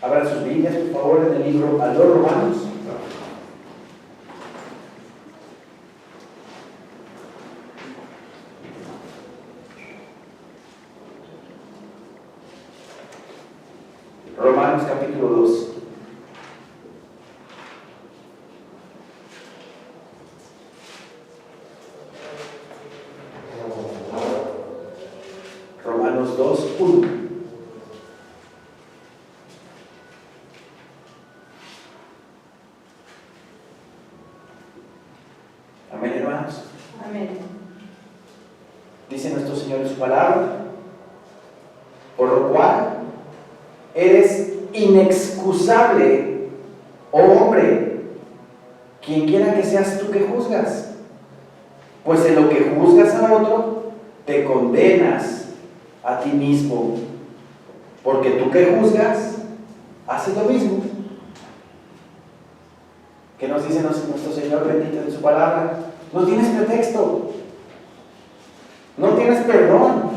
Abran sus Biblias, por favor, en el libro a los Romanos. Romanos capítulo 2. Romanos 2, 1. Amén, hermanos. Amén. Dice nuestro Señor en su palabra: por lo cual eres inexcusable, oh hombre, quien quiera que seas tú que juzgas, pues en lo que juzgas a otro, te condenas a ti mismo, porque tú que juzgas, haces lo mismo. ¿Qué nos dice nuestro Señor bendito en su palabra? No tienes pretexto, no tienes perdón.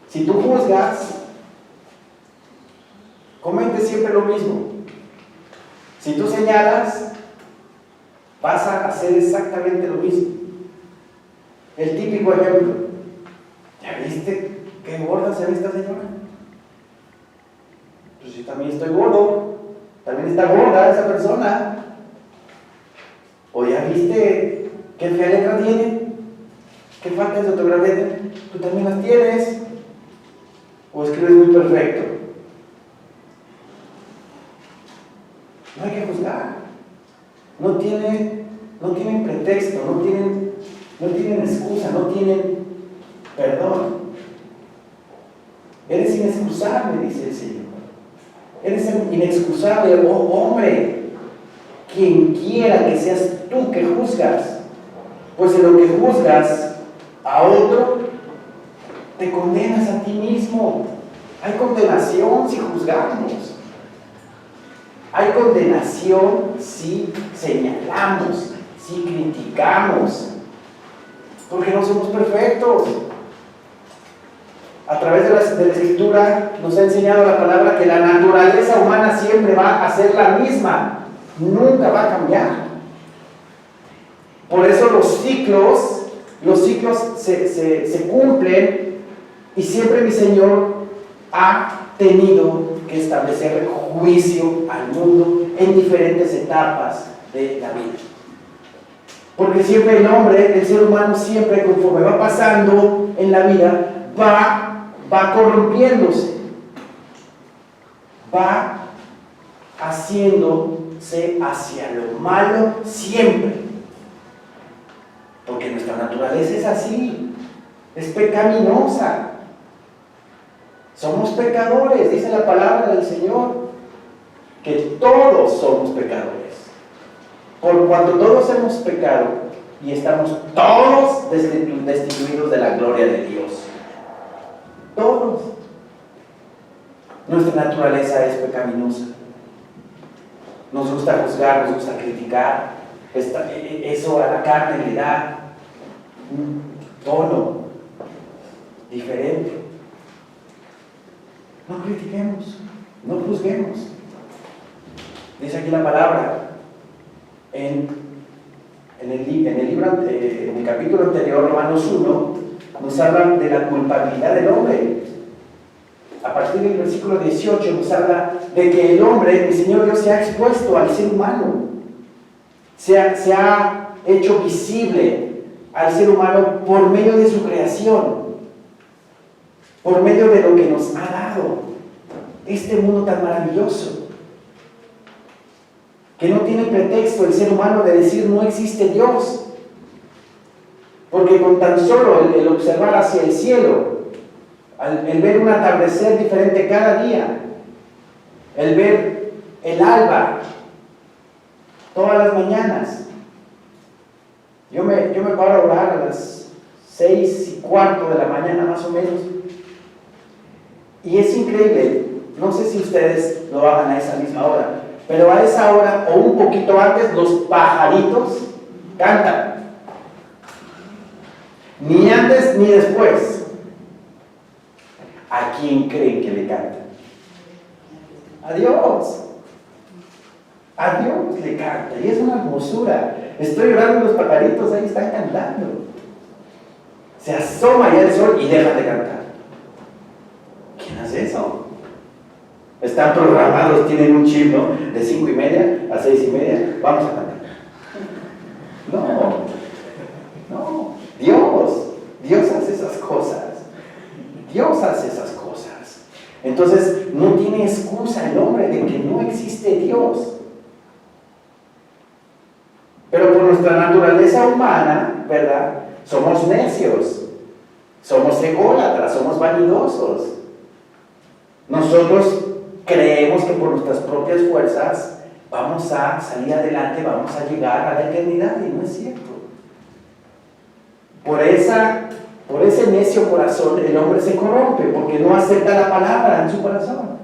Si tú juzgas, comete siempre lo mismo. Si tú señalas, vas a hacer exactamente lo mismo. El típico ejemplo: ¿ya viste qué gorda se ve esta señora? Pues yo también estoy gordo, también está gorda esa persona. ¿O ya viste qué fea letra tiene? ¿Qué faltas de ortografía tiene? Tú también las tienes. ¿O escribes muy perfecto? No hay que juzgar. No tienen pretexto, no tienen excusa, no tienen perdón. Eres inexcusable, dice el Señor. Eres inexcusable, oh hombre, quien quiera que seas tú que juzgas, pues en lo que juzgas a otro, te condenas a ti mismo. Hay condenación si juzgamos. Hay condenación si señalamos, si criticamos, porque no somos perfectos. A través de la Escritura nos ha enseñado la palabra que la naturaleza humana siempre va a ser la misma, nunca va a cambiar. Por eso los ciclos se cumplen, y siempre mi Señor ha tenido que establecer juicio al mundo en diferentes etapas de la vida. Porque siempre el hombre, el ser humano, siempre conforme va pasando en la vida, va corrompiéndose, va haciéndose hacia lo malo siempre. Porque nuestra naturaleza es así, es pecaminosa. Somos pecadores, dice la palabra del Señor, que todos somos pecadores. Por cuanto todos hemos pecado y estamos todos destituidos de la gloria de Dios. Todos. Nuestra naturaleza es pecaminosa. Nos gusta juzgar, nos gusta criticar. Eso a la carne le da un tono diferente. No critiquemos, no juzguemos. Dice aquí la palabra en el capítulo anterior, Romanos 1, nos habla de la culpabilidad del hombre. A partir del versículo 18 nos habla de que el hombre, el Señor Dios, se ha expuesto al ser humano, se ha hecho visible al ser humano por medio de su creación, por medio de lo que nos ha dado este mundo tan maravilloso, que no tiene pretexto el ser humano de decir no existe Dios, porque con tan solo el observar hacia el cielo, el ver un atardecer diferente cada día, el ver el alba todas las mañanas. Yo me paro a orar a las 6:15 de la mañana más o menos, y es increíble. No sé si ustedes lo hagan a esa misma hora, pero a esa hora o un poquito antes los pajaritos cantan. Ni antes ni después. ¿A quién creen que le cantan? A Dios. A Dios le canta. Y es una hermosura. Estoy orando, los pajaritos ahí están cantando. Se asoma ya el sol y deja de cantar. ¿Quién hace eso? Están programados, tienen un chip, ¿no? De 5:30 a 6:30, vamos a cantar. No. Dios hace esas cosas. Dios hace esas cosas. Entonces, no tiene excusa el hombre de que no existe Dios. Pero por nuestra naturaleza humana, ¿verdad? Somos necios, somos ególatras, somos vanidosos. Nosotros creemos que por nuestras propias fuerzas vamos a salir adelante, vamos a llegar a la eternidad, y no es cierto. Por ese necio corazón el hombre se corrompe, porque no acepta la palabra en su corazón.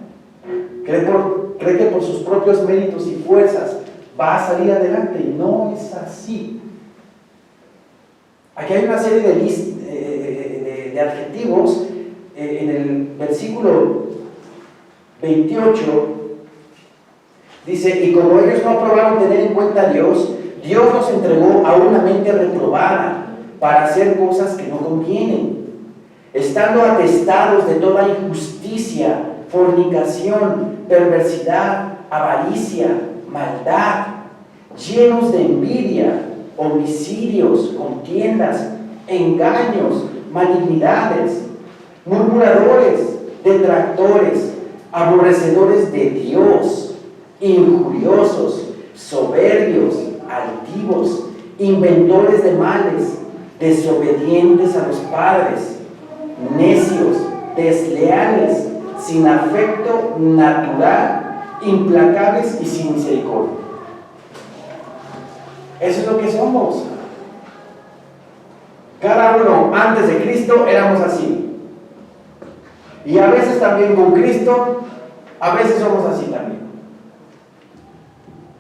Cree que por sus propios méritos y fuerzas va a salir adelante, y no es así. Aquí hay una serie de adjetivos. En el versículo 28 dice: y como ellos no aprobaron tener en cuenta a Dios, Dios los entregó a una mente reprobada para hacer cosas que no convienen, estando atestados de toda injusticia, fornicación, perversidad, avaricia, maldad, llenos de envidia, homicidios, contiendas, engaños, malignidades, murmuradores, detractores, aborrecedores de Dios, injuriosos, soberbios, altivos, inventores de males, desobedientes a los padres, necios, desleales, sin afecto natural, implacables y sin misericordia. Eso es lo que somos. Cada uno antes de Cristo éramos así. Y a veces también con Cristo, a veces somos así también.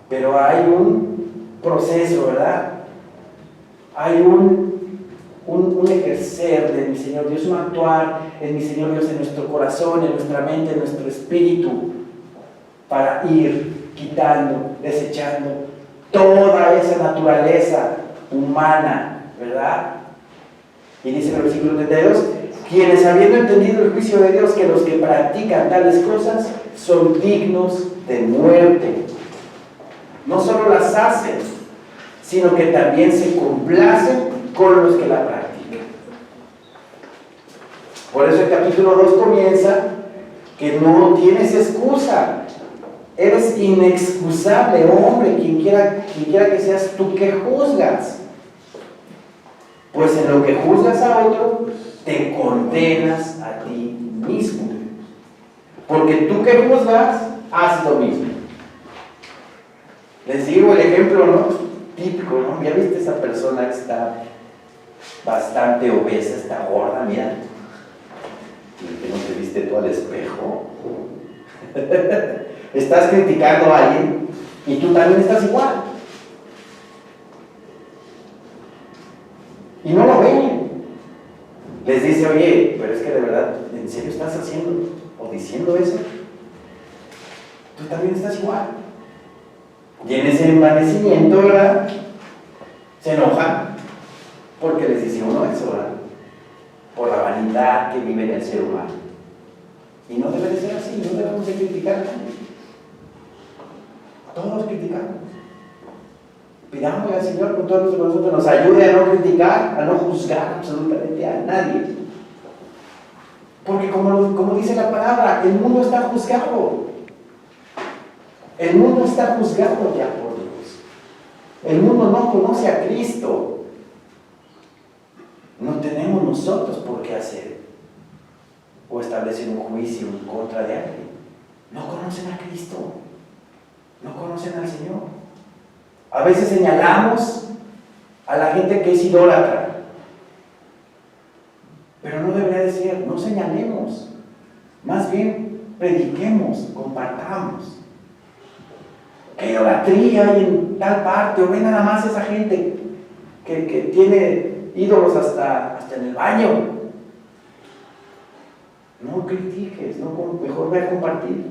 Pero hay un proceso, ¿verdad? Hay un ejercer de mi Señor Dios, un actuar en mi Señor Dios en nuestro corazón, en nuestra mente, en nuestro espíritu, para ir quitando, desechando toda esa naturaleza humana, ¿verdad? Y dice en el versículo 32: quienes habiendo entendido el juicio de Dios, que los que practican tales cosas son dignos de muerte. No solo las hacen, sino que también se complacen con los que la practican. Por eso el capítulo 2 comienza que no tienes excusa. Eres inexcusable, hombre, quien quiera que seas tú que juzgas. Pues en lo que juzgas a otro, te condenas a ti mismo. Porque tú que juzgas, haz lo mismo. Les digo el ejemplo, ¿no? Típico, ¿no? ¿Ya viste esa persona que está bastante obesa, está gorda? Mira. ¿Y que no te viste tú al espejo? Estás criticando a alguien y tú también estás igual. Y no lo ven. Les dice: oye, pero es que de verdad, ¿en serio estás haciendo o diciendo eso? Tú también estás igual. Y en ese envanecimiento, ¿verdad? Se enojan porque les dice uno eso, ¿verdad? Por la vanidad que vive en el ser humano. Y no debe de ser así, no debemos de criticar a nadie. Todos criticamos. Pidámosle al Señor con todos nosotros que nos ayude a no criticar, a no juzgar absolutamente a nadie. Porque como dice la palabra, el mundo está juzgado. El mundo está juzgado ya por Dios. El mundo no conoce a Cristo. No tenemos nosotros por qué hacer o establecer un juicio en contra de alguien. No conocen a Cristo. No conocen al Señor. A veces señalamos a la gente que es idólatra, pero no debería de ser. No señalemos, más bien prediquemos, compartamos. ¿Qué idolatría hay en tal parte? O ve nada más esa gente que tiene ídolos hasta en el baño. No critiques, mejor ve a compartir.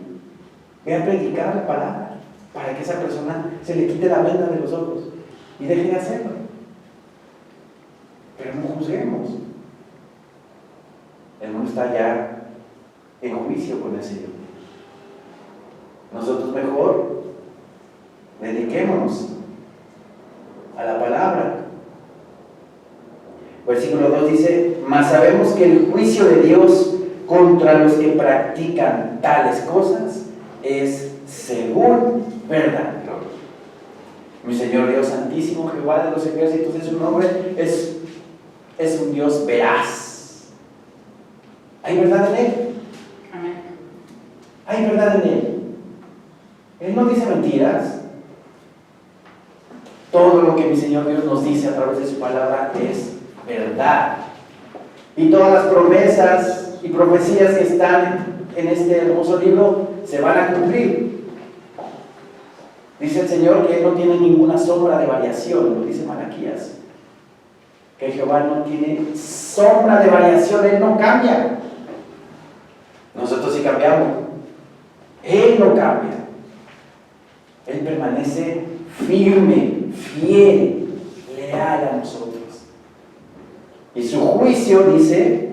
Ve a predicar la palabra para que esa persona se le quite la venda de los ojos y deje de hacerlo. Pero no juzguemos. El mundo está ya en juicio con el Señor. Nosotros mejor dediquémonos a la palabra. Versículo 2 dice: mas sabemos que el juicio de Dios contra los que practican tales cosas es según verdad. Mi Señor Dios Santísimo, Jehová de los ejércitos es su nombre, es un Dios veraz. ¿Hay verdad en Él? Amén. Hay verdad en Él. Él no dice mentiras. Todo lo que mi Señor Dios nos dice a través de su palabra es verdad. Y todas las promesas y profecías que están en este hermoso libro se van a cumplir. Dice el Señor que Él no tiene ninguna sombra de variación, lo dice Malaquías. Que Jehová no tiene sombra de variación, Él no cambia. Nosotros sí cambiamos. Él no cambia. Él permanece firme, fiel, leal a nosotros. Y su juicio, dice,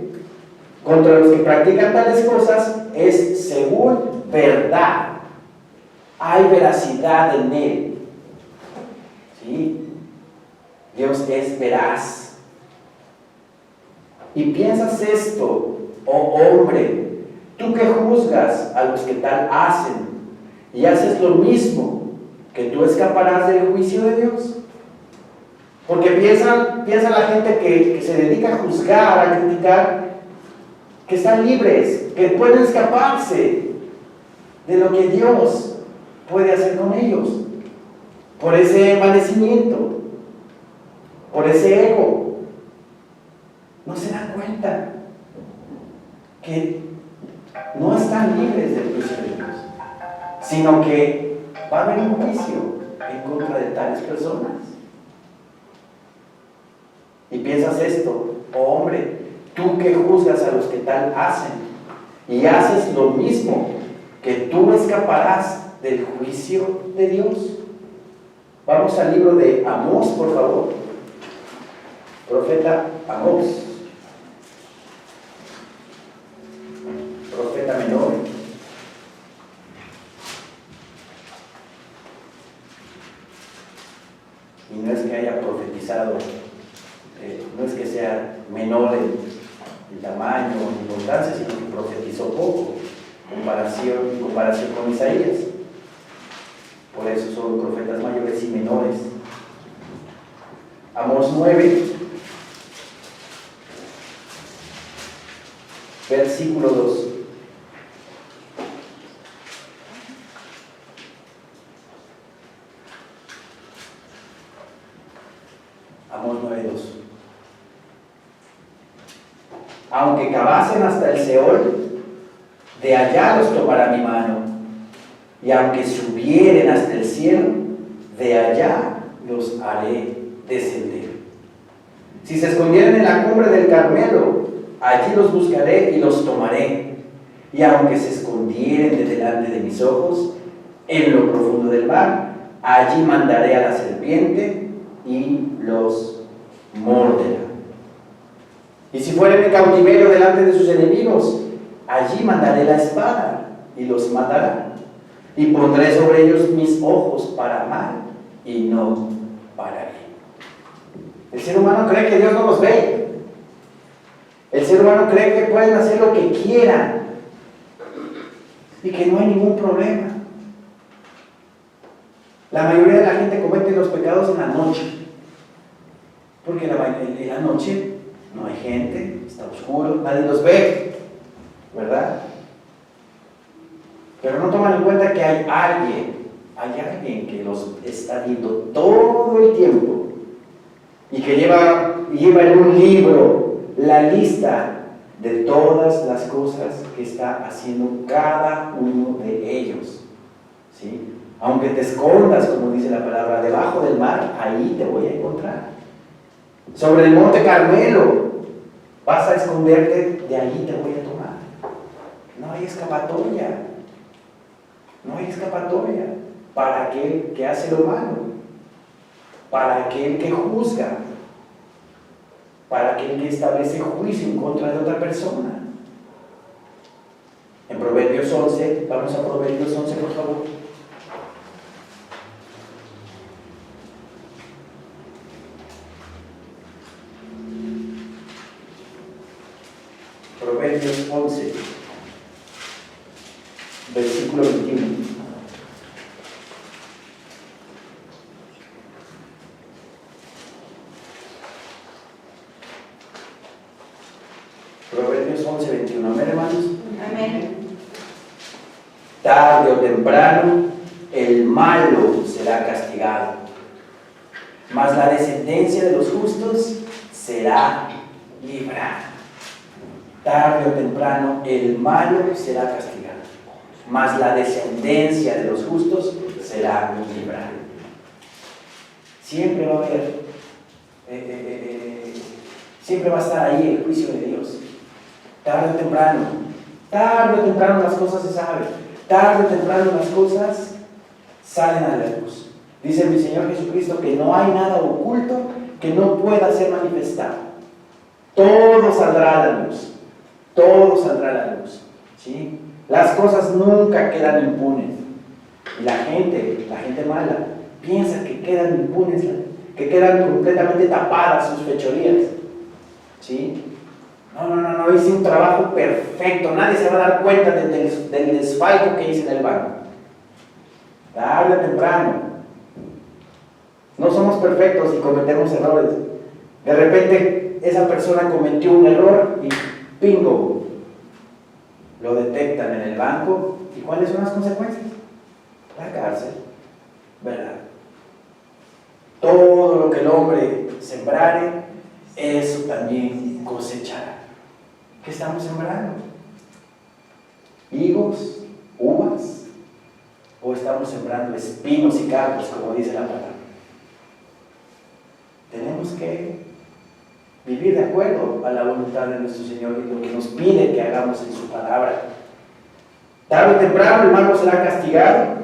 contra los que practican tales cosas es según verdad. Hay veracidad en Él. ¿Sí? Dios es veraz. Y piensas esto, oh hombre, tú que juzgas a los que tal hacen y haces lo mismo, que tú escaparás del juicio de Dios. Porque piensa la gente que se dedica a juzgar, a criticar, que están libres, que pueden escaparse de lo que Dios puede hacer con ellos, por ese envanecimiento, por ese ego. No se dan cuenta que no están libres del juicio de Dios, sino que va a haber un juicio en contra de tales personas. Y piensas esto, oh hombre, tú que juzgas a los que tal hacen y haces lo mismo, que tú escaparás del juicio de Dios. Vamos al libro de Amós, por favor. Profeta Amós. Profeta menor. Y no es que haya profetizado, no es que sea menor en tamaño o en importancia, sino que profetizó poco en comparación con Isaías. Por eso son profetas mayores y menores. Amós 9, versículo 2. Amós 9:2. Aunque cavasen hasta el Seol, de allá los tomará mi mano, y aunque subieren hasta el cielo, de allá los haré descender. Si se escondieren en la cumbre del Carmelo, allí los buscaré y los tomaré, y aunque se escondieren de delante de mis ojos, en lo profundo del mar, allí mandaré a la serpiente y los morderá. Y si fueren en cautiverio delante de sus enemigos, allí mandaré la espada y los matará. Y pondré sobre ellos mis ojos para mal y no para bien. El ser humano cree que Dios no los ve. El ser humano cree que pueden hacer lo que quieran y que no hay ningún problema. La mayoría de la gente comete los pecados en la noche, porque en la noche no hay gente, está oscuro, nadie los ve, ¿verdad? Pero no toman en cuenta que hay alguien que los está viendo todo el tiempo y que lleva en un libro la lista de todas las cosas que está haciendo cada uno de ellos, ¿sí? Aunque te escondas, como dice la palabra, debajo del mar, ahí te voy a encontrar. Sobre el monte Carmelo, vas a esconderte, de ahí te voy a tomar. No hay escapatoria. No hay escapatoria para aquel que hace lo malo, para aquel que juzga, para aquel que establece juicio en contra de otra persona. En Proverbios 11, vamos a Proverbios 11, por favor. Proverbios 11, versículo 21. Proverbios 11, 21. Amén, hermanos. Amén. Tarde o temprano el malo será castigado, mas la descendencia de los justos será librada. Tarde o temprano el malo será castigado, mas la descendencia de los justos será librada. Siempre va a haber, siempre va a estar ahí el juicio de Dios. Tarde o temprano las cosas se saben. Tarde o temprano las cosas salen a la luz. Dice mi Señor Jesucristo que no hay nada oculto que no pueda ser manifestado. Todo saldrá a la luz. Todo saldrá a la luz. ¿Sí? Las cosas nunca quedan impunes. Y la gente mala, piensa que quedan impunes, que quedan completamente tapadas sus fechorías. ¿Sí? No, hice un trabajo perfecto, nadie se va a dar cuenta del desfalco que hice en el banco. Tarde o temprano. No somos perfectos y cometemos errores. De repente esa persona cometió un error y ¡bingo! Lo detectan en el banco. ¿Y cuáles son las consecuencias? La cárcel, ¿verdad? Todo lo que el hombre sembrare, eso también cosechará. ¿Qué estamos sembrando? ¿Higos? ¿Uvas? ¿O estamos sembrando espinos y cardos, como dice la palabra? Tenemos que vivir de acuerdo a la voluntad de nuestro Señor y lo que nos pide que hagamos en su palabra. Tarde o temprano el malo será castigado,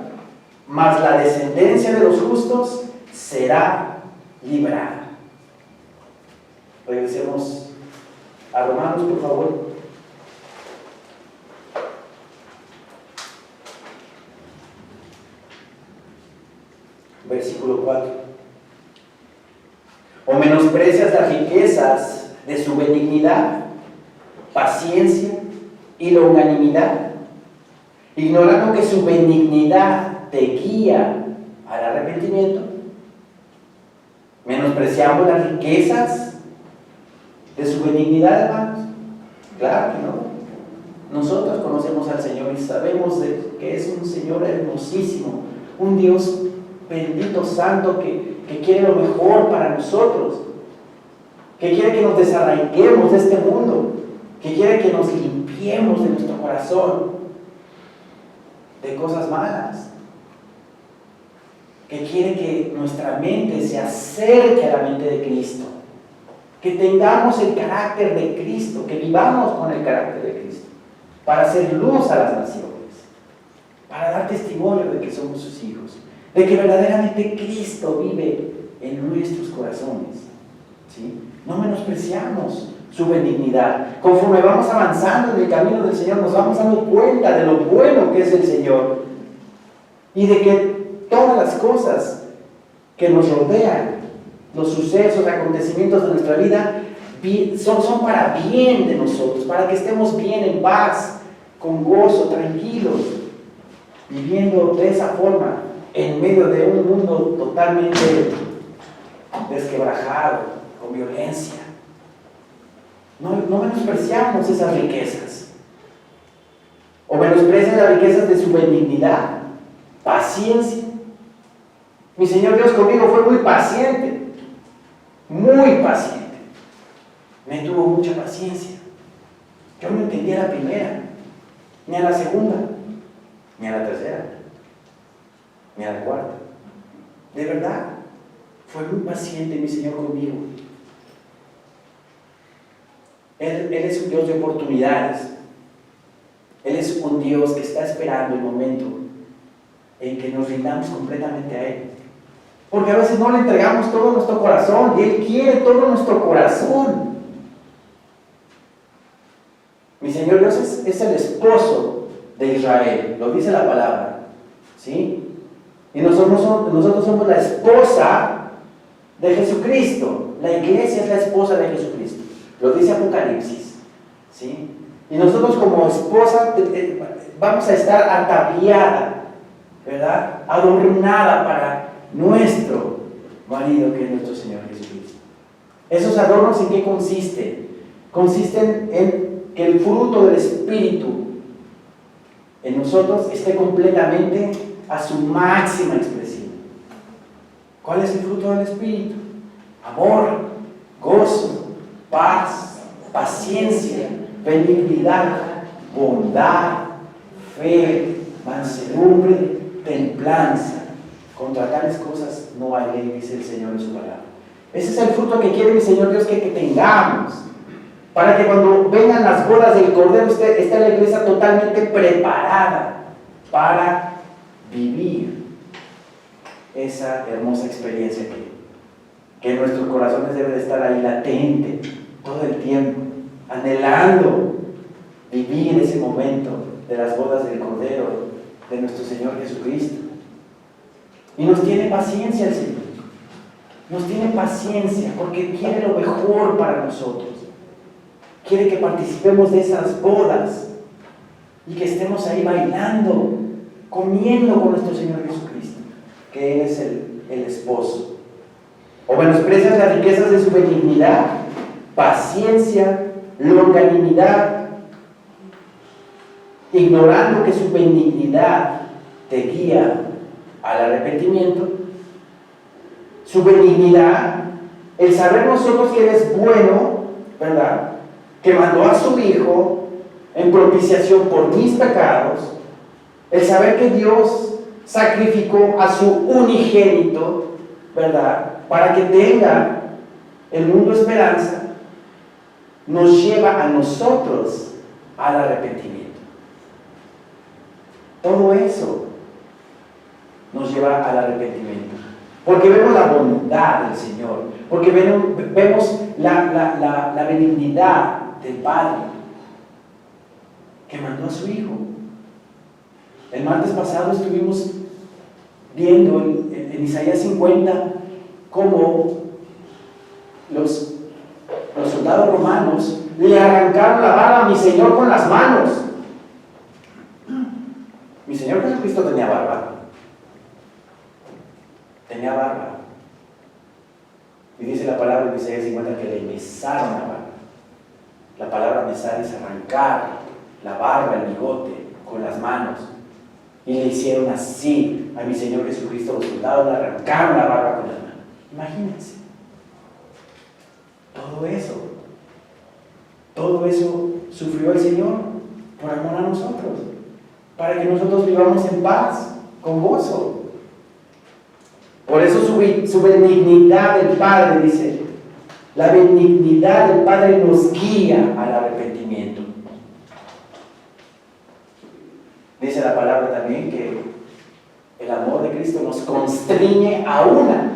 mas la descendencia de los justos será librada. Regresemos a Romanos, por favor. Versículo 4. ¿O menosprecias las riquezas de su benignidad, paciencia y longanimidad, ignorando que su benignidad te guía al arrepentimiento? ¿Menospreciamos las riquezas de su benignidad, hermanos? Claro que no. Nosotros conocemos al Señor y sabemos que es un Señor hermosísimo, un Dios bendito, santo, que quiere lo mejor para nosotros, que quiere que nos desarraiguemos de este mundo, que quiere que nos limpiemos de nuestro corazón de cosas malas, que quiere que nuestra mente se acerque a la mente de Cristo, que tengamos el carácter de Cristo, que vivamos con el carácter de Cristo, para hacer luz a las naciones, para dar testimonio de que somos sus hijos, de que verdaderamente Cristo vive en nuestros corazones. ¿Sí? No menospreciamos su benignidad. Conforme vamos avanzando en el camino del Señor, nos vamos dando cuenta de lo bueno que es el Señor y de que todas las cosas que nos rodean, los sucesos, acontecimientos de nuestra vida, son para bien de nosotros, para que estemos bien, en paz, con gozo, tranquilos, viviendo de esa forma en medio de un mundo totalmente desquebrajado, con violencia. No menospreciamos esas riquezas. O menosprecian las riquezas de su benignidad, paciencia. Mi Señor Dios conmigo fue muy paciente, muy paciente. Me tuvo mucha paciencia. Yo no entendía la primera, ni a la segunda, ni a la tercera, ni a la cuarta. De verdad, fue muy paciente mi Señor conmigo. Él es un Dios de oportunidades. Él es un Dios que está esperando el momento en que nos rindamos completamente a Él. Porque a veces no le entregamos todo nuestro corazón y Él quiere todo nuestro corazón. Mi Señor Dios es el esposo de Israel, lo dice la palabra, ¿sí? Y nosotros somos la esposa de Jesucristo. La iglesia es la esposa de Jesucristo, lo dice Apocalipsis, ¿sí? Y nosotros como esposa vamos a estar ataviada, ¿verdad? Adornada para nuestro marido, que es nuestro Señor Jesucristo. ¿Esos adornos en qué consisten? Consisten en que el fruto del Espíritu en nosotros esté completamente a su máxima expresión. ¿Cuál es el fruto del Espíritu? Amor, gozo, paz, paciencia, benignidad, bondad, fe, mansedumbre, templanza. Contra tales cosas no hay ley, dice el Señor en su palabra. Ese es el fruto que quiere mi Señor Dios que tengamos, para que cuando vengan las bodas del Cordero esté la iglesia totalmente preparada para vivir esa hermosa experiencia que en nuestros corazones debe de estar ahí latente todo el tiempo, anhelando vivir ese momento de las bodas del Cordero de nuestro Señor Jesucristo. Y nos tiene paciencia el Señor, nos tiene paciencia porque quiere lo mejor para nosotros. Quiere que participemos de esas bodas y que estemos ahí bailando, comiendo con nuestro Señor Jesucristo, que Él es el esposo. O menosprecias las riquezas de su benignidad, paciencia, longanimidad, ignorando que su benignidad te guía al arrepentimiento. Su benignidad, el saber nosotros que Él es bueno, ¿verdad?, que mandó a su Hijo en propiciación por mis pecados, el saber que Dios sacrificó a su unigénito, ¿verdad?, para que tenga el mundo esperanza, nos lleva a nosotros al arrepentimiento. Todo eso nos lleva al arrepentimiento, porque vemos la bondad del Señor, porque vemos la benignidad del Padre que mandó a su Hijo. El martes pasado estuvimos viendo en Isaías 50 cómo los soldados romanos le arrancaron la barba a mi Señor con las manos. Mi Señor Jesucristo tenía barba. Tenía barba. Y dice la palabra en Isaías 50 que le mesaron la barba. La palabra mesar es arrancar la barba, el bigote, con las manos. Y le hicieron así a mi Señor Jesucristo. Los soldados le arrancaron la barba con las manos. Imagínense. Todo eso sufrió el Señor por amor a nosotros, para que nosotros vivamos en paz, con gozo. Por eso su benignidad del Padre, dice, la benignidad del Padre nos guía al arrepentimiento. Dice la palabra también que el amor de Cristo nos constriñe a una.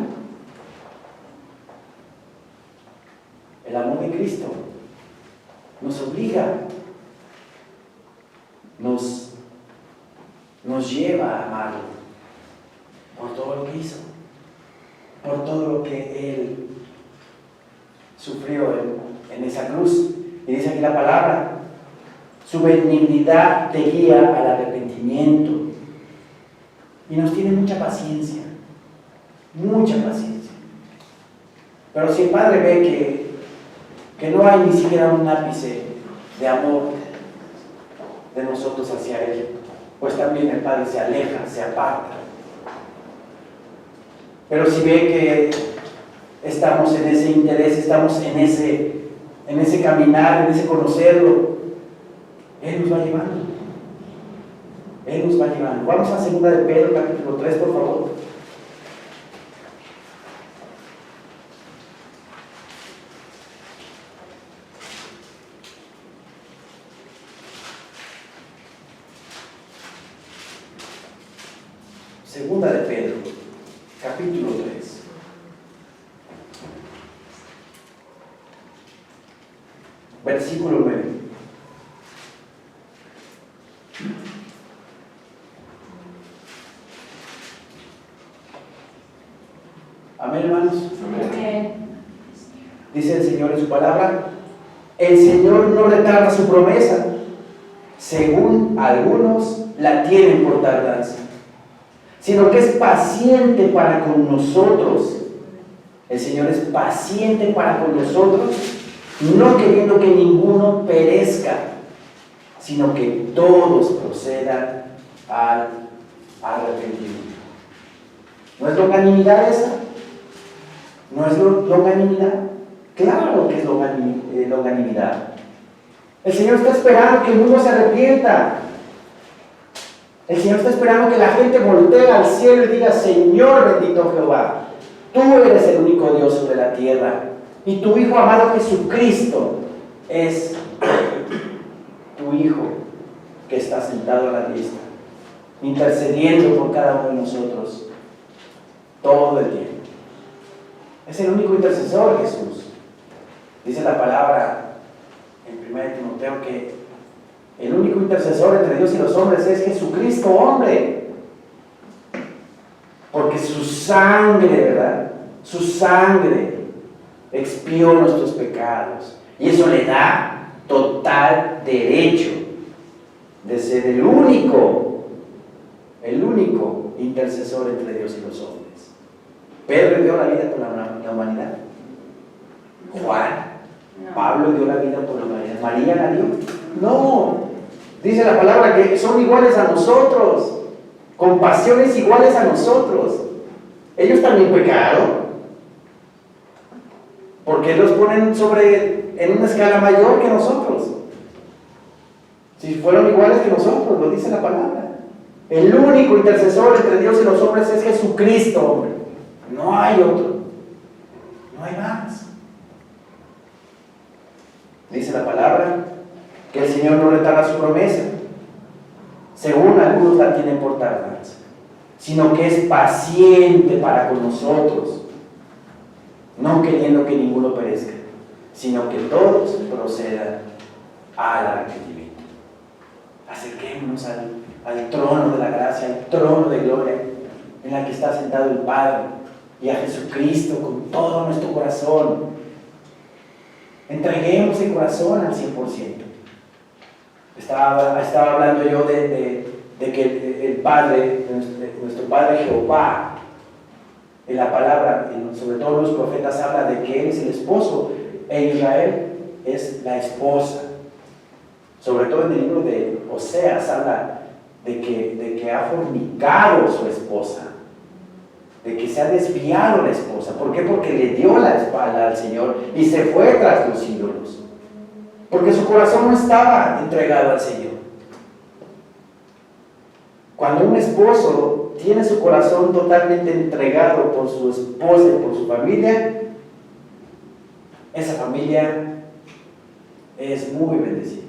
El amor de Cristo nos obliga, nos lleva a amarlo por todo lo que hizo, por todo lo que Él sufrió en esa cruz. Y dice aquí la palabra, su benignidad te guía al arrepentimiento. Y nos tiene mucha paciencia, mucha paciencia. Pero si el Padre ve que no hay ni siquiera un ápice de amor de nosotros hacia Él, pues también el Padre se aleja, se aparta. Pero si ve que estamos en ese interés, estamos en ese caminar, en ese conocerlo, Él nos va llevando. Él nos va llevando. Vamos a 2 de Pedro, capítulo 3, por favor. Segunda de Pedro, capítulo 3. Versículo 9. Amén, hermanos. Amén. Dice el Señor en su palabra: el Señor no retarda su promesa, según algunos la tienen por tardanza, sino que es paciente para con nosotros. El Señor es paciente para con nosotros, no queriendo que ninguno perezca, sino que todos procedan al arrepentimiento. ¿No es longanimidad esa? ¿No es longanimidad? Claro que es longanimidad. El Señor está esperando que el mundo se arrepienta. El Señor está esperando que la gente voltee al cielo y diga: Señor bendito Jehová, tú eres el único Dios sobre la tierra, y tu Hijo amado Jesucristo es tu Hijo que está sentado a la diestra, intercediendo por cada uno de nosotros todo el tiempo. Es el único intercesor, Jesús. Dice la palabra en 1 Timoteo que el único intercesor entre Dios y los hombres es Jesucristo, hombre. Porque su sangre, ¿verdad? Su sangre expió nuestros pecados. Y eso le da total derecho de ser el único intercesor entre Dios y los hombres. Pedro dio la vida por la humanidad. Juan, No. Pablo dio la vida por la humanidad. ¿María la dio? No. Dice la palabra que son iguales a nosotros, con pasiones iguales a nosotros. Ellos también pecaron, porque los ponen en una escala mayor que nosotros. Si fueron iguales que nosotros, lo dice la palabra. El único intercesor entre Dios y los hombres es Jesucristo, hombre. No hay otro. No hay más. Dice la palabra que el Señor no retarda su promesa, según algunos la tienen por tardanza, sino que es paciente para con nosotros, no queriendo que ninguno perezca, sino que todos procedan al arrepentimiento. Acerquémonos al trono de la gracia, al trono de gloria, en la que está sentado el Padre, y a Jesucristo con todo nuestro corazón. Entreguemos el corazón al 100%. Estaba hablando yo de que el Padre, nuestro Padre Jehová, en la palabra, sobre todo los profetas, habla de que Él es el esposo e Israel es la esposa. Sobre todo en el libro de Oseas habla de que ha fornicado su esposa, de que se ha desviado la esposa. ¿Por qué? Porque le dio la espalda al Señor y se fue tras los ídolos, porque su corazón no estaba entregado al Señor. Cuando un esposo tiene su corazón totalmente entregado por su esposa y por su familia, esa familia es muy bendecida.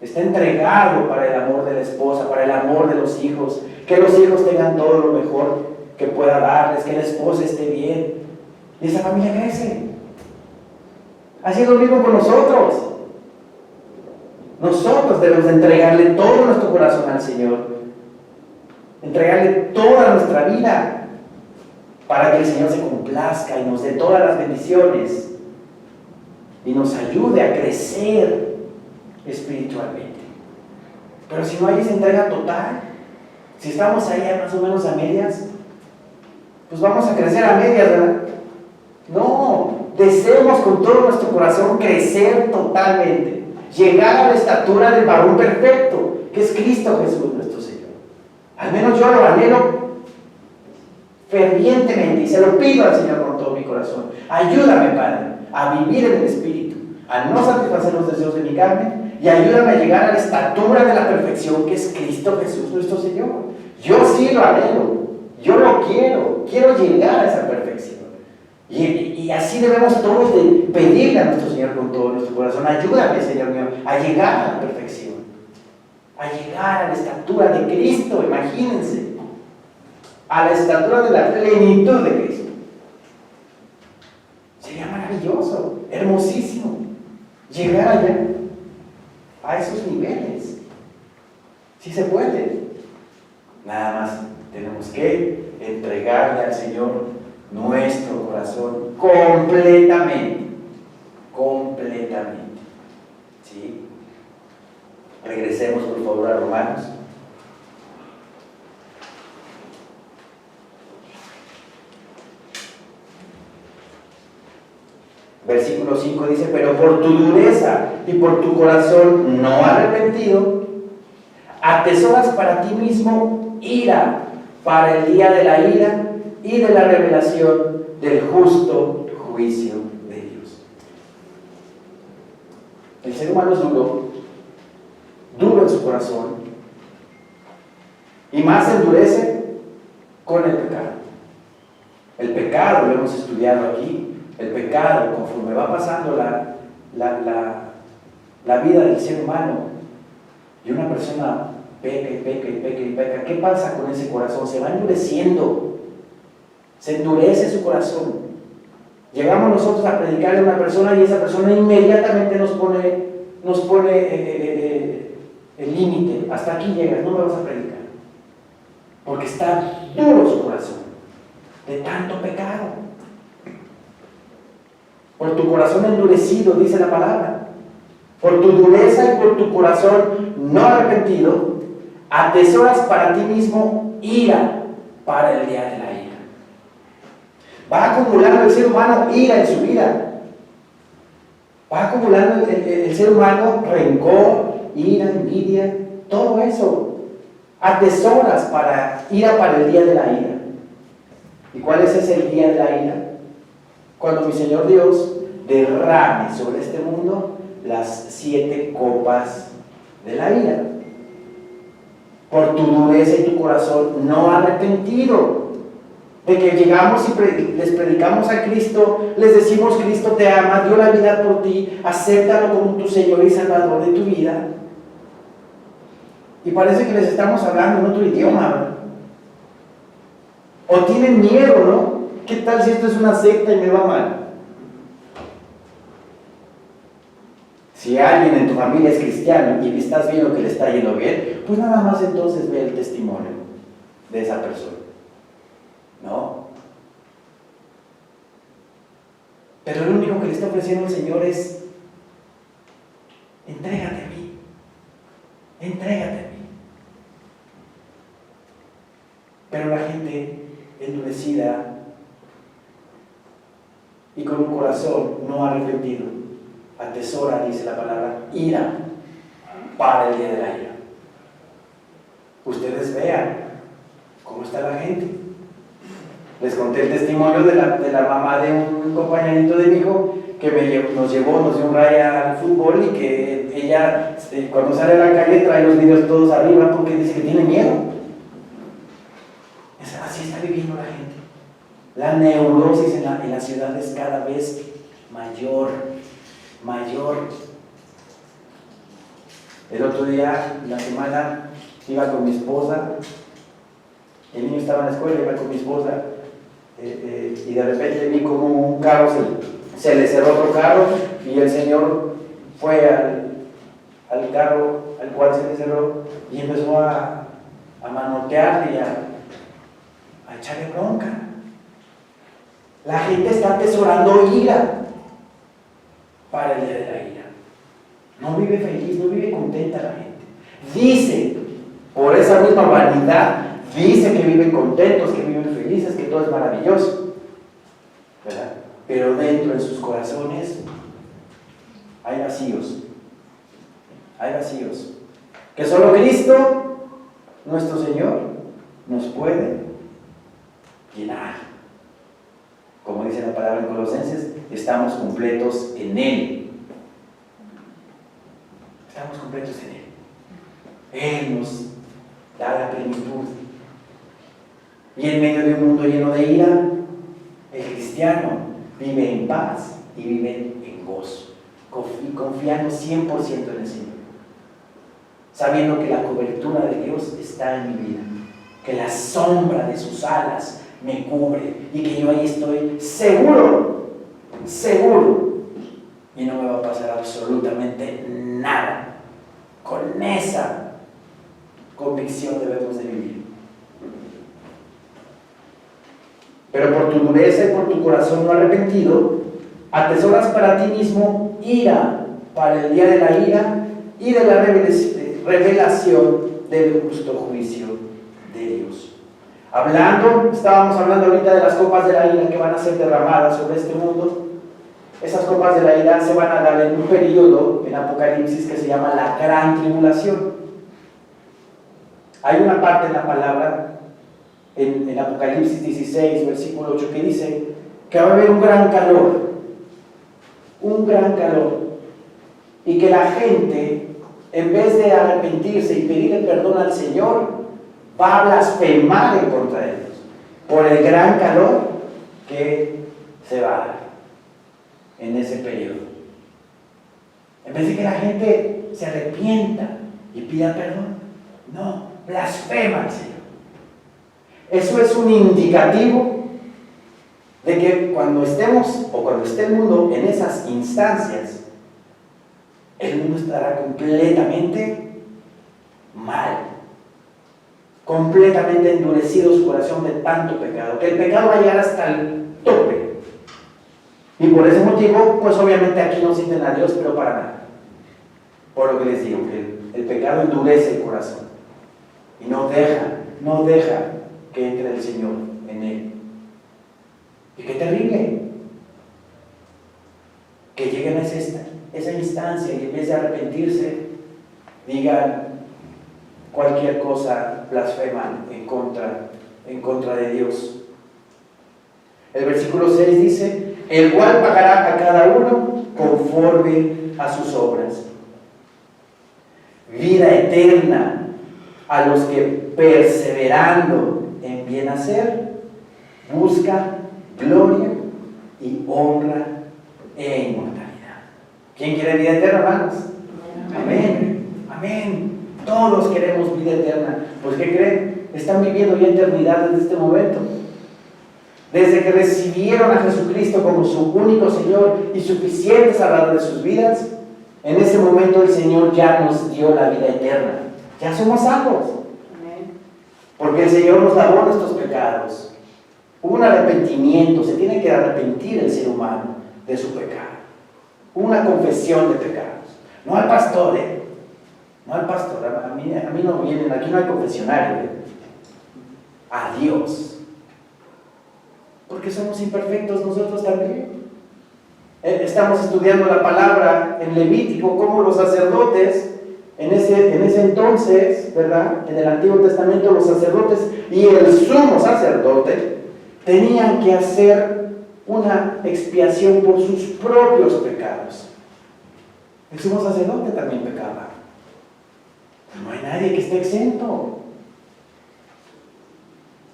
Está entregado para el amor de la esposa, para el amor de los hijos, que los hijos tengan todo lo mejor que pueda darles, que la esposa esté bien, y esa familia crece. Así es lo mismo con nosotros. Nosotros debemos entregarle todo nuestro corazón al Señor, entregarle toda nuestra vida, para que el Señor se complazca y nos dé todas las bendiciones y nos ayude a crecer espiritualmente. Pero si no hay esa entrega total, si estamos ahí más o menos a medias, pues vamos a crecer a medias, ¿verdad? No, deseemos con todo nuestro corazón crecer totalmente, llegar a la estatura del varón perfecto, que es Cristo Jesús nuestro Señor. Al menos yo lo anhelo fervientemente y se lo pido al Señor con todo mi corazón. Ayúdame, Padre, a vivir en el Espíritu, a no satisfacer los deseos de mi carne, y ayúdame a llegar a la estatura de la perfección que es Cristo Jesús nuestro Señor. Yo sí lo anhelo, yo lo quiero llegar a esa perfección. Y así debemos todos de pedirle a nuestro Señor con todo nuestro corazón: ayúdame, Señor mío, a llegar a la perfección, a llegar a la estatura de Cristo. Imagínense, a la estatura de la plenitud de Cristo. Sería maravilloso, hermosísimo, llegar allá, a esos niveles. Sí se puede. Nada más tenemos que entregarle al Señor nuestro corazón completamente. Completamente. ¿Sí? Regresemos por favor a Romanos. Versículo 5 dice: pero por tu dureza y por tu corazón no arrepentido, atesoras para ti mismo ira para el día de la ira y de la revelación del justo juicio de Dios. El ser humano es duro en su corazón, y más se endurece con el pecado. El pecado, lo hemos estudiado aquí, el pecado, conforme va pasando la vida del ser humano, y una persona peca y peca y peca y peca, ¿qué pasa con ese corazón? Se va endureciendo, se endurece su corazón. Llegamos nosotros a predicarle a una persona y esa persona inmediatamente nos pone el límite: hasta aquí llegas, no me vas a predicar, porque está duro su corazón de tanto pecado. Por tu corazón endurecido, dice la palabra, por tu dureza y por tu corazón no arrepentido, atesoras para ti mismo ira para el día de la ira. Va acumulando el ser humano ira en su vida. Va acumulando el ser humano rencor, ira, envidia, todo eso. Atesoras para ira para el día de la ira. ¿Y cuál es ese día de la ira? Cuando mi Señor Dios derrame sobre este mundo las 7 copas de la ira. Por tu dureza y tu corazón no arrepentido, de que llegamos y les predicamos a Cristo, les decimos: Cristo te ama, dio la vida por ti, acéptalo como tu Señor y Salvador de tu vida. Y parece que les estamos hablando en otro idioma, ¿verdad? O tienen miedo, ¿no? ¿Qué tal si esto es una secta y me va mal? Si alguien en tu familia es cristiano y estás viendo que le está yendo bien, pues nada más entonces ve el testimonio de esa persona, ¿no? Pero lo único que le está ofreciendo el Señor es: entrégate a mí, entrégate a mí. Pero la gente endurecida y con un corazón no arrepentido atesora, dice la palabra, ira para el día de la ira. Ustedes vean cómo está la gente. Les conté el testimonio de la mamá de un compañerito de mi hijo que nos dio un raya al fútbol, y que ella cuando sale a la calle trae los niños todos arriba porque dice que tiene miedo. Así está viviendo la gente. La neurosis en la ciudad es cada vez mayor. El otro día, la semana, iba con mi esposa, el niño estaba en la escuela, iba con mi esposa, y de repente vi como un carro se le cerró otro carro, y el señor fue al carro al cual se le cerró y empezó a manotearle y a echarle bronca. La gente está atesorando ira para el día de la ira. No vive feliz, no vive contenta la gente. Dice, por esa misma vanidad, dice que viven contentos, que viven felices, que todo es maravilloso, ¿verdad? Pero dentro de sus corazones hay vacíos. Hay vacíos. Que solo Cristo, nuestro Señor, nos puede llenar. Como dice la palabra en Colosenses, estamos completos en Él. Estamos completos en Él. Él nos da la plenitud. Y en medio de un mundo lleno de ira, el cristiano vive en paz y vive en gozo, confiando 100% en el Señor, sabiendo que la cobertura de Dios está en mi vida, que la sombra de sus alas me cubre y que yo ahí estoy seguro, seguro, y no me va a pasar absolutamente nada. Con esa convicción debemos de vivir. Pero por tu dureza y por tu corazón no arrepentido, atesoras para ti mismo ira para el día de la ira y de la revelación del justo juicio de Dios. Estábamos hablando ahorita de las copas de la ira que van a ser derramadas sobre este mundo. Esas copas de la ira se van a dar en un periodo en Apocalipsis que se llama la Gran Tribulación. Hay una parte en la palabra, en Apocalipsis 16, versículo 8, que dice que va a haber un gran calor, y que la gente, en vez de arrepentirse y pedirle perdón al Señor, va a blasfemar en contra de Dios, por el gran calor que se va a dar en ese periodo. En vez de que la gente se arrepienta y pida perdón, no, blasfema al Señor. Eso es un indicativo de que cuando estemos, o cuando esté el mundo en esas instancias, el mundo estará completamente mal, completamente endurecido su corazón de tanto pecado, que el pecado va a llegar hasta el tope. Y por ese motivo, pues obviamente aquí no sienten a Dios, pero para nada. Por lo que les digo, que el pecado endurece el corazón y no deja que entre el Señor en él. Y qué terrible que lleguen a esa instancia y en vez de arrepentirse, digan cualquier cosa, blasfeman en contra de Dios. El versículo 6 dice: el cual pagará a cada uno conforme a sus obras. Vida eterna a los que, perseverando en bien hacer, buscan gloria y honra e inmortalidad. ¿Quién quiere vida eterna, hermanos? Amén. Amén. Todos queremos vida eterna. Pues ¿qué creen? Están viviendo ya eternidad desde este momento. Desde que recibieron a Jesucristo como su único Señor y suficiente Salvador de sus vidas, en ese momento el Señor ya nos dio la vida eterna. Ya somos salvos. Porque el Señor nos lavó nuestros pecados. Hubo un arrepentimiento, se tiene que arrepentir el ser humano de su pecado. Una confesión de pecados. No al pastor, no al pastor. A mí no vienen, aquí no hay confesionario. A Dios. Porque somos imperfectos nosotros también. Estamos estudiando la palabra en Levítico, como los sacerdotes, en ese entonces, ¿verdad? En el Antiguo Testamento, los sacerdotes y el sumo sacerdote tenían que hacer una expiación por sus propios pecados. El sumo sacerdote también pecaba. No hay nadie que esté exento.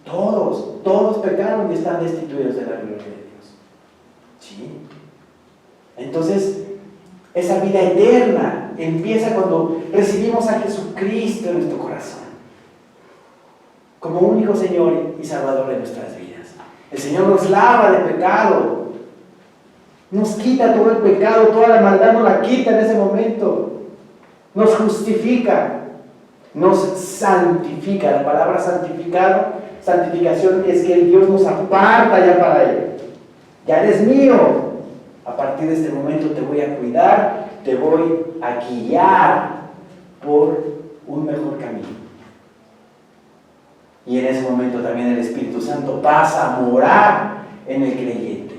Todos pecaron y están destituidos de la gloria de Dios. ¿Sí? Entonces, esa vida eterna empieza cuando recibimos a Jesucristo en nuestro corazón, como único Señor y Salvador de nuestras vidas. El Señor nos lava de pecado, nos quita todo el pecado, toda la maldad nos la quita en ese momento, nos justifica, nos santifica. La palabra santificación es que el Dios nos aparta ya para Él. Ya eres mío. A partir de este momento te voy a cuidar, te voy a guiar por un mejor camino. Y en ese momento también el Espíritu Santo pasa a morar en el creyente,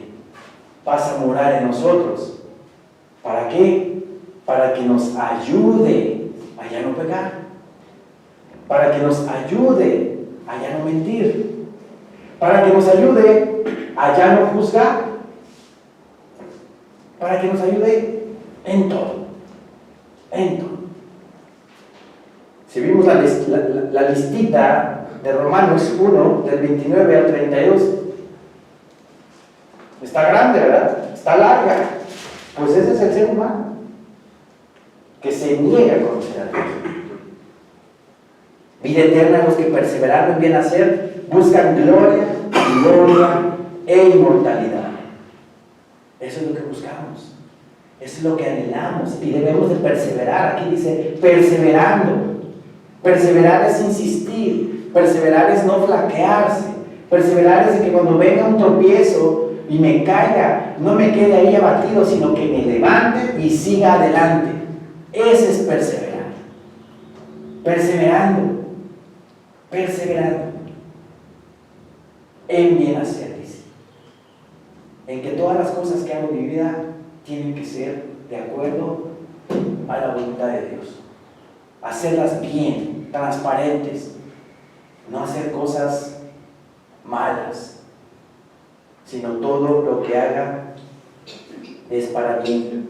pasa a morar en nosotros. ¿Para qué? Para que nos ayude a ya no pecar, para que nos ayude a ya no mentir, para que nos ayude a ya no juzgar, para que nos ayude en todo, en todo. Si vimos la listita de Romanos 1, del 29 al 32, está grande, ¿verdad? Está larga. Pues ese es el ser humano, que se niega a conocer a Dios. Vida eterna a los que perseverando en bien hacer buscan gloria y honra e inmortalidad. Eso es lo que buscamos. Eso es lo que anhelamos y debemos de perseverar. Aquí dice perseverando. Perseverar es insistir. Perseverar es no flaquearse. Perseverar es de que cuando venga un tropiezo y me caiga, no me quede ahí abatido, sino que me levante y siga adelante. Ese es perseverar. Perseverando. Perseverando. En bien hacer, dice. En que todas las cosas que hago en mi vida tienen que ser de acuerdo a la voluntad de Dios. Hacerlas bien, transparentes. No hacer cosas malas, sino todo lo que haga es para mí.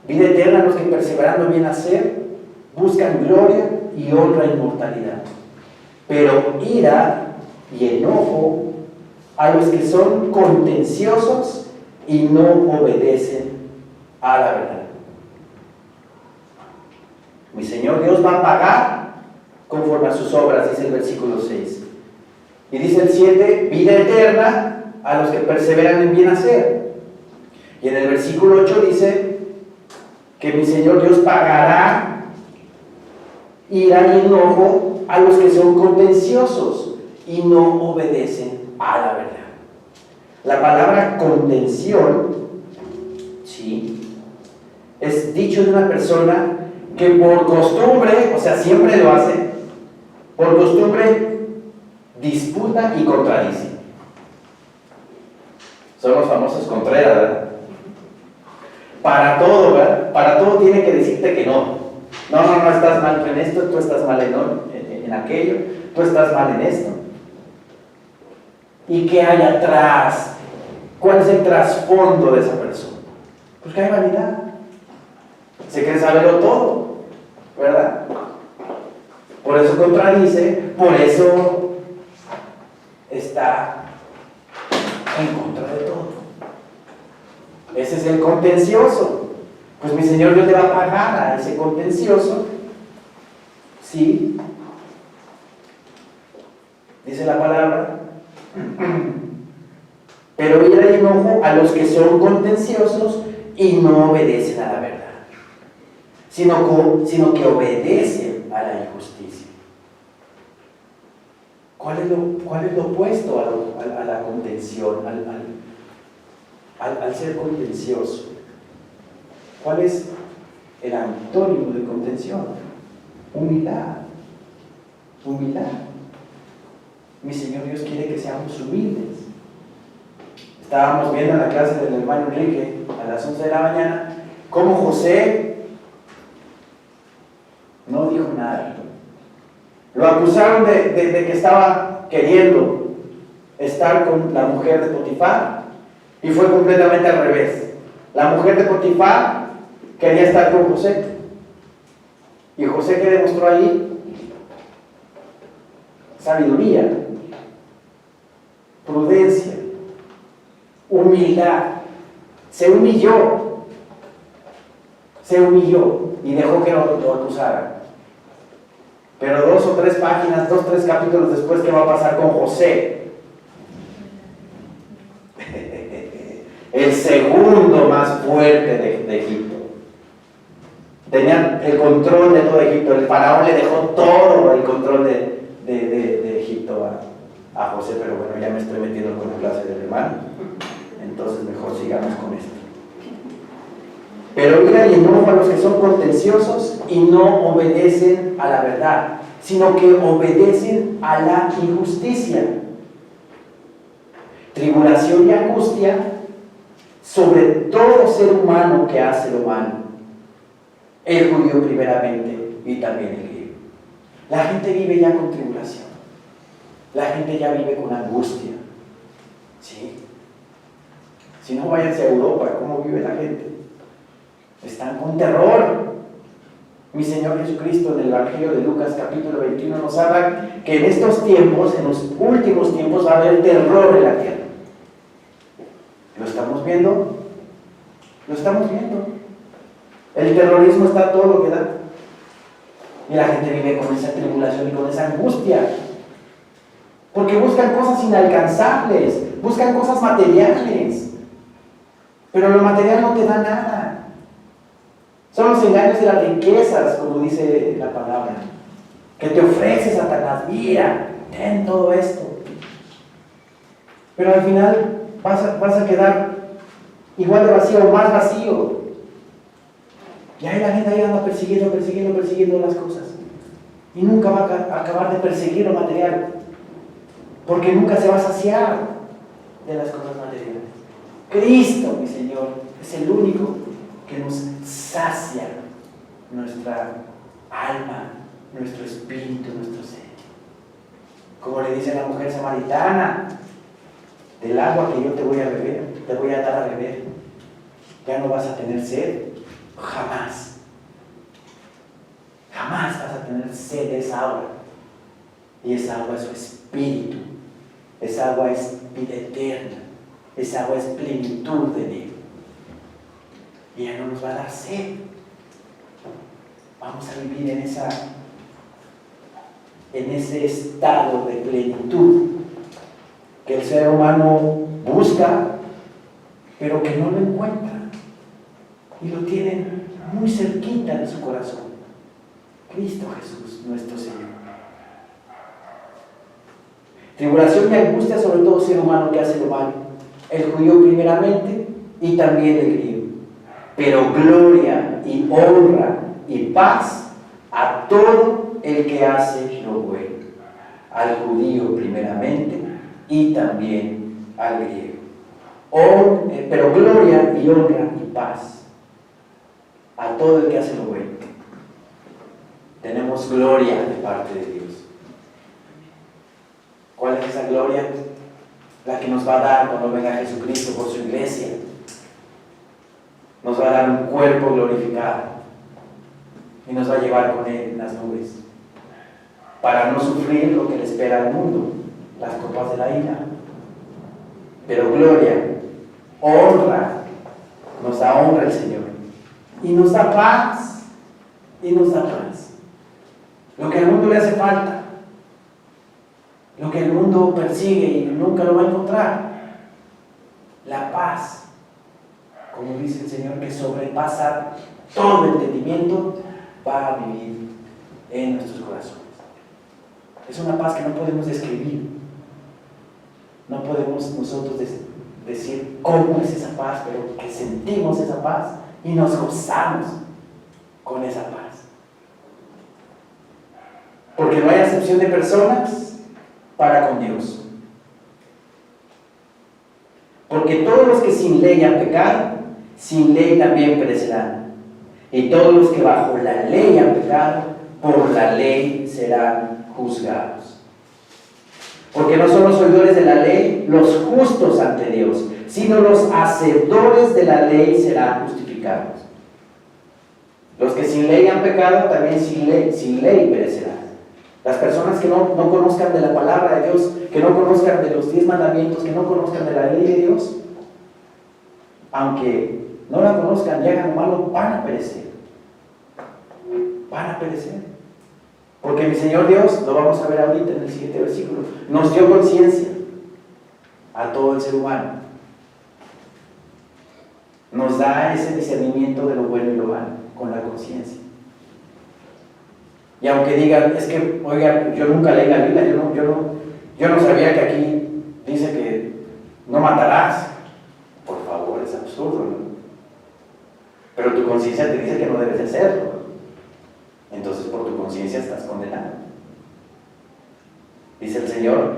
Vida eterna a los que perseverando bien hacer buscan gloria y honra e inmortalidad, pero ira y enojo a los que son contenciosos y no obedecen a la verdad. Mi Señor Dios va a pagar conforme a sus obras, dice el versículo 6. Y dice el 7, vida eterna a los que perseveran en bien hacer. Y en el versículo 8 dice que mi Señor Dios pagará ira y enojo a los que son contenciosos y no obedecen a la verdad. La palabra contención, ¿sí?, es dicho de una persona que por costumbre, o sea, siempre lo hace, por costumbre disputa y contradice. Son los famosos Contreras, ¿verdad? Para todo, ¿verdad? Para todo tiene que decirte que no. No, estás mal en esto, tú estás mal en aquello, tú estás mal en esto. ¿Y qué hay atrás? ¿Cuál es el trasfondo de esa persona? Pues que hay vanidad. Se cree saberlo todo, ¿verdad? Por eso contradice, por eso está en contra de todo. Ese es el contencioso. Pues mi Señor Dios le va a pagar a ese contencioso, ¿sí? Dice la palabra, pero ira y enojo a los que son contenciosos y no obedecen a la verdad, sino que obedecen a la injusticia. ¿Cuál es lo opuesto a la contención, al ser contencioso? ¿Cuál es el antónimo de contención? Humildad. Humildad. Mi Señor Dios quiere que seamos humildes. Estábamos viendo en la clase del hermano Enrique a las 11 de la mañana cómo José no dijo nada. Lo acusaron de que estaba queriendo estar con la mujer de Potifar y fue completamente al revés. La mujer de Potifar quería estar con José. ¿Y José qué demostró ahí? Sabiduría, prudencia, humildad. Se humilló y dejó que lo acusaran. Pero 2 o 3 páginas, 2 o 3 capítulos después, ¿qué va a pasar con José? El segundo más fuerte de Egipto. Tenía el control de todo Egipto. El faraón le dejó todo el control de Egipto a José. Pero bueno, ya me estoy metiendo con la clase del hermano. Entonces mejor sigamos con esto. Pero ira y enojo a los que son contenciosos y no obedecen a la verdad, sino que obedecen a la injusticia. Tribulación y angustia sobre todo ser humano que hace lo malo. El judío primeramente y también el griego. La gente vive ya con tribulación. La gente ya vive con angustia. ¿Sí? Si no, váyanse a Europa, ¿cómo vive la gente? Están con terror. Mi Señor Jesucristo en el Evangelio de Lucas capítulo 21 nos habla que en estos tiempos, en los últimos tiempos, va a haber terror en la tierra. ¿Lo estamos viendo? Lo estamos viendo. El terrorismo está a todo lo que da. Y la gente vive con esa tribulación y con esa angustia. Porque buscan cosas inalcanzables, buscan cosas materiales. Pero lo material no te da nada. Son los engaños de las riquezas, como dice la palabra, que te ofrece Satanás. Mira, ten todo esto. Pero al final vas a quedar igual de vacío o más vacío. Y ahí la gente ahí anda persiguiendo las cosas. Y nunca va a acabar de perseguir lo material. Porque nunca se va a saciar de las cosas materiales. Cristo, mi Señor, es el único que nos sacia nuestra alma, nuestro espíritu, nuestro ser. Como le dice la mujer samaritana, del agua que yo te voy a beber, te voy a dar a beber, ya no vas a tener sed, jamás. Jamás vas a tener sed de esa agua. Y esa agua es su espíritu. Esa agua es vida eterna. Esa agua es plenitud de Dios. Y ya no nos va a dar sed. Vamos a vivir en ese estado de plenitud que el ser humano busca, pero que no lo encuentra. Y lo tienen muy cerquita de su corazón. Cristo Jesús, nuestro Señor. Tribulación y angustia sobre todo ser humano que hace lo malo. El judío primeramente y también el griego. Pero gloria y honra y paz a todo el que hace lo bueno. Al judío primeramente y también al griego. Pero gloria y honra y paz a todo el que hace lo bueno. Tenemos gloria de parte de Dios. ¿Cuál es esa gloria? La que nos va a dar cuando venga Jesucristo por su iglesia. Nos va a dar un cuerpo glorificado y nos va a llevar con Él en las nubes para no sufrir lo que le espera al mundo, las copas de la ira. Pero gloria, honra, nos da honra el Señor y nos da paz, lo que al mundo le hace falta, lo que el mundo persigue y nunca lo va a encontrar, la paz, como dice el Señor, que sobrepasa todo entendimiento, va a vivir en nuestros corazones. Es una paz que no podemos describir, no podemos nosotros decir cómo es esa paz, pero que sentimos esa paz y nos gozamos con esa paz. Porque no hay acepción de personas para con Dios. Porque todos los que sin ley han pecado, sin ley también perecerán. Y todos los que bajo la ley han pecado, por la ley serán juzgados. Porque no son los oidores de la ley los justos ante Dios, sino los hacedores de la ley serán justificados. Los que sin ley han pecado, también sin ley perecerán. Las personas que no conozcan de la palabra de Dios, que no conozcan de los 10 mandamientos, que no conozcan de la ley de Dios, aunque no la conozcan y hagan malo, van a perecer. Van a perecer. Porque mi Señor Dios, lo vamos a ver ahorita en el siguiente versículo, nos dio conciencia a todo el ser humano. Nos da ese discernimiento de lo bueno y lo malo, con la conciencia. Y aunque digan, es que, oiga, yo nunca leí la Biblia, yo no sabía que aquí dice que no matarás. Por favor, es absurdo, ¿no? Pero tu conciencia te dice que no debes de hacerlo. Entonces por tu conciencia estás condenado. Dice el Señor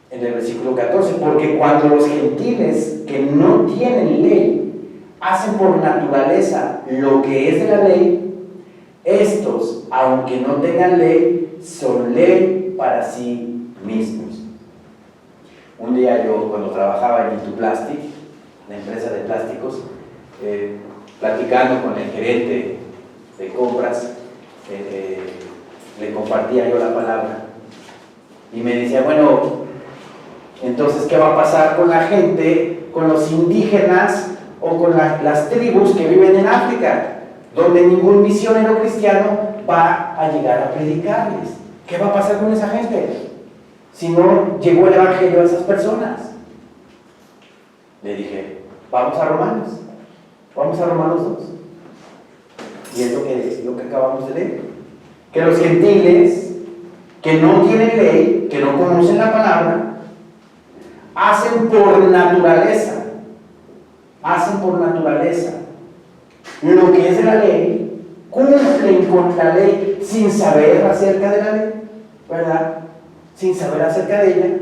en el versículo 14, porque cuando los gentiles que no tienen ley hacen por naturaleza lo que es de la ley, estos, aunque no tengan ley, son ley para sí mismos. Un día yo, cuando trabajaba en Ituplastic, la empresa de plásticos, platicando con el gerente de compras, le compartía yo la palabra y me decía, bueno, entonces ¿qué va a pasar con la gente, con los indígenas o con las tribus que viven en África, donde ningún misionero cristiano va a llegar a predicarles. ¿Qué va a pasar con esa gente si no llegó el evangelio a esas personas? Le dije, vamos a Romanos 2. Y es lo que acabamos de leer. Que los gentiles que no tienen ley, que no conocen la palabra, hacen por naturaleza lo que es de la ley, cumplen con la ley sin saber acerca de la ley, ¿verdad? Sin saber acerca de ella.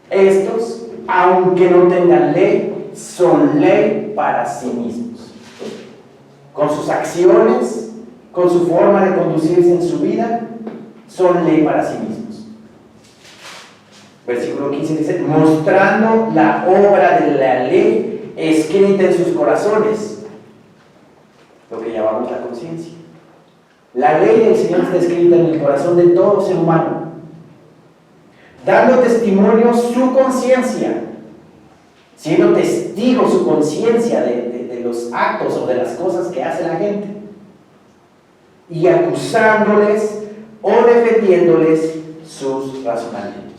Estos, aunque no tengan ley, son ley para sí mismos. Con sus acciones, con su forma de conducirse en su vida, son ley para sí mismos. Versículo 15 dice, mostrando la obra de la ley escrita en sus corazones, lo que llamamos la conciencia. La ley del Señor está escrita en el corazón de todo ser humano, dando testimonio su conciencia, siendo testigo su conciencia de los actos o de las cosas que hace la gente, y acusándoles o defendiéndoles sus razonamientos.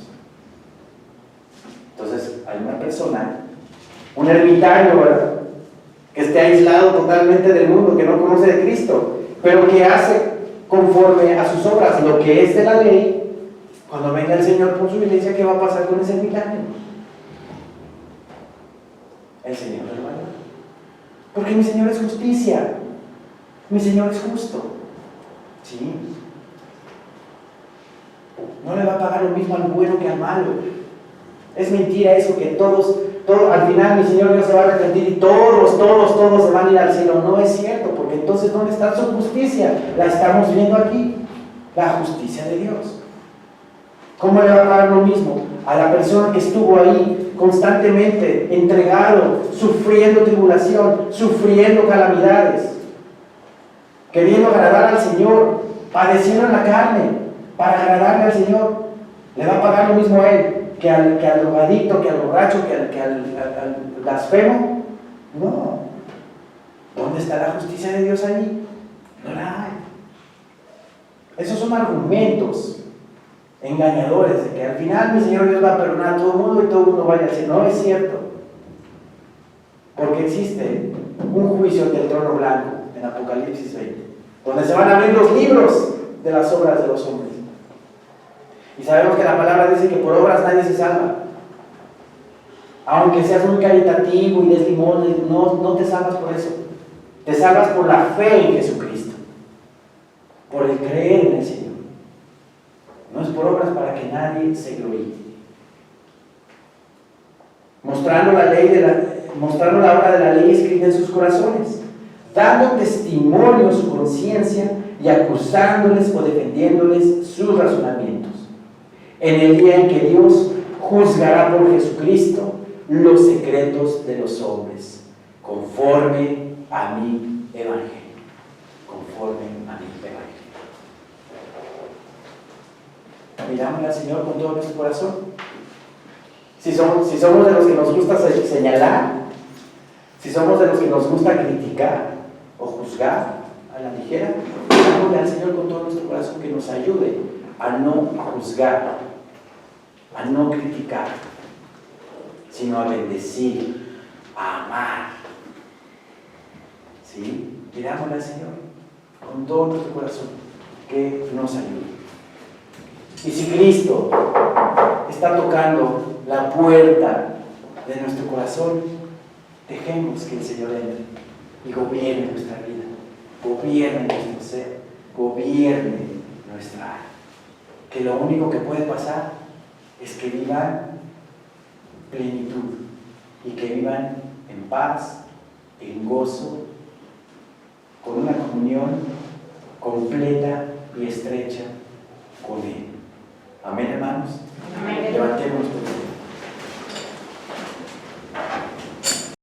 Entonces, hay una persona, un ermitaño, ¿verdad?, que esté aislado totalmente del mundo, que no conoce de Cristo, pero que hace conforme a sus obras lo que es de la ley. Cuando venga el Señor por su iglesia, ¿qué va a pasar con ese ermitaño? El Señor lo va a dar. Porque mi Señor es justicia, mi Señor es justo. Sí. No le va a pagar lo mismo al bueno que al malo. Es mentira eso que todos, al final mi Señor Dios se va a arrepentir y todos se van a ir al cielo. No es cierto, porque entonces ¿dónde está su justicia? La estamos viendo aquí, la justicia de Dios. ¿Cómo le va a pagar lo mismo a la persona que estuvo ahí constantemente, entregado, sufriendo tribulación, sufriendo calamidades, queriendo agradar al Señor, padeciendo en la carne para agradarle al Señor? ¿Le va a pagar lo mismo a él que al drogadicto, que al borracho, que al blasfemo? No. ¿Dónde está la justicia de Dios allí? No la hay. Esos son argumentos engañadores de que al final mi Señor Dios va a perdonar a todo el mundo y todo el mundo vaya a decir, no es cierto. Porque existe un juicio del trono blanco en Apocalipsis 20, donde se van a abrir los libros de las obras de los hombres. Y sabemos que la palabra dice que por obras nadie se salva. Aunque seas muy caritativo y des limones, no te salvas por eso. Te salvas por la fe en Jesucristo, por el creer en el Señor. No es por obras para que nadie se gloríe. Mostrando la obra de la ley escrita en sus corazones, dando testimonio su conciencia y acusándoles o defendiéndoles sus razonamientos. En el día en que Dios juzgará por Jesucristo los secretos de los hombres, conforme a mi evangelio. Conforme a mi evangelio. Mirámosle al Señor con todo nuestro corazón. Si somos de los que nos gusta señalar, si somos de los que nos gusta criticar o juzgar a la ligera, mirámosle al Señor con todo nuestro corazón que nos ayude a no juzgar, a no criticar, sino a bendecir, a amar. ¿Sí? Mirámosle al Señor con todo nuestro corazón que nos ayude. Y si Cristo está tocando la puerta de nuestro corazón, dejemos que el Señor entre y gobierne nuestra vida, gobierne nuestro ser, gobierne nuestra alma. Que lo único que puede pasar es que vivan plenitud y que vivan en paz, en gozo, con una comunión completa y estrecha con Él. Amén, hermanos. Amén. Levantemos